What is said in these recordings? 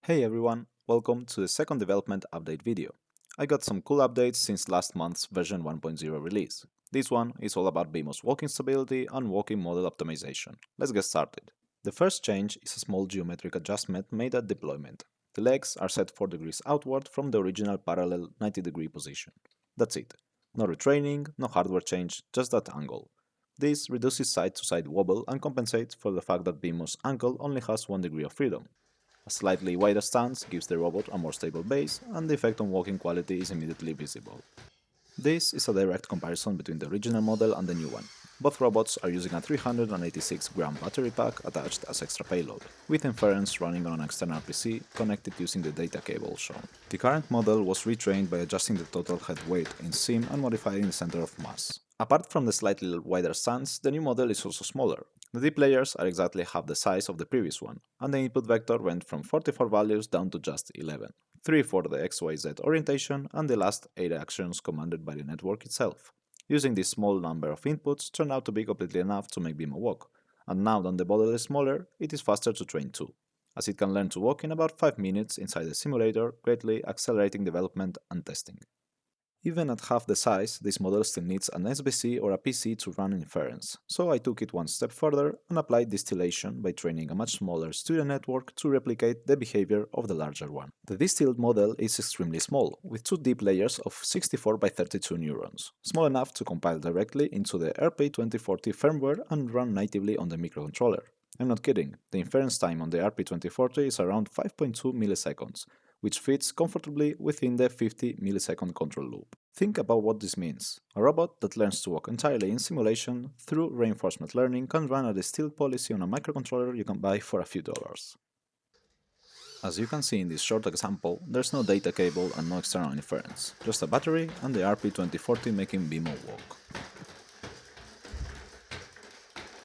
Hey everyone, welcome to the second development update video. I got some cool updates since last month's version 1.0 release. This one is all about Bimo's walking stability and walking model optimization. Let's get started. The first change is a small geometric adjustment made at deployment. The legs are set 4 degrees outward from the original parallel 90-degree position. That's it. No retraining, no hardware change, just that angle. This reduces side-to-side wobble and compensates for the fact that Bimo's ankle only has 1 degree of freedom. A slightly wider stance gives the robot a more stable base, and the effect on walking quality is immediately visible. This is a direct comparison between the original model and the new one. Both robots are using a 386-gram battery pack attached as extra payload, with inference running on an external PC connected using the data cable shown. The current model was retrained by adjusting the total head weight in sim and modifying the center of mass. Apart from the slightly wider stance, the new model is also smaller. The deep layers are exactly half the size of the previous one, and the input vector went from 44 values down to just 11. 3 for the XYZ orientation, and the last 8 actions commanded by the network itself. Using this small number of inputs turned out to be completely enough to make Bimo walk, and now that the model is smaller, it is faster to train too, as it can learn to walk in about 5 minutes inside the simulator, greatly accelerating development and testing. Even at half the size, this model still needs an SBC or a PC to run inference, so I took it one step further and applied distillation by training a much smaller student network to replicate the behavior of the larger one. The distilled model is extremely small, with 2 deep layers of 64 by 32 neurons, small enough to compile directly into the RP2040 firmware and run natively on the microcontroller. I'm not kidding, the inference time on the RP2040 is around 5.2 milliseconds, which fits comfortably within the 50 millisecond control loop. Think about what this means. A robot that learns to walk entirely in simulation through reinforcement learning can run a distilled policy on a microcontroller you can buy for a few dollars. As you can see in this short example, there's no data cable and no external inference, just a battery and the RP2040 making Bimo walk.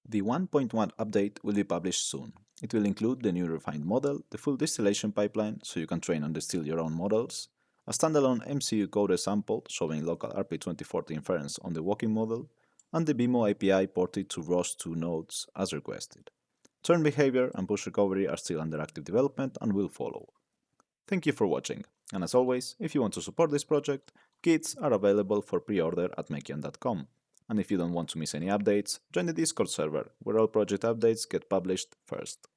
The 1.1 update will be published soon. It will include the new refined model, the full distillation pipeline so you can train and distill your own models, a standalone MCU coded sample showing local RP2040 inference on the walking model, and the Bimo API ported to ROS2 nodes as requested. Turn behavior and push recovery are still under active development and will follow. Thank you for watching, and as always, if you want to support this project, kits are available for pre-order at mekian.com. And if you don't want to miss any updates, join the Discord server, where all project updates get published first.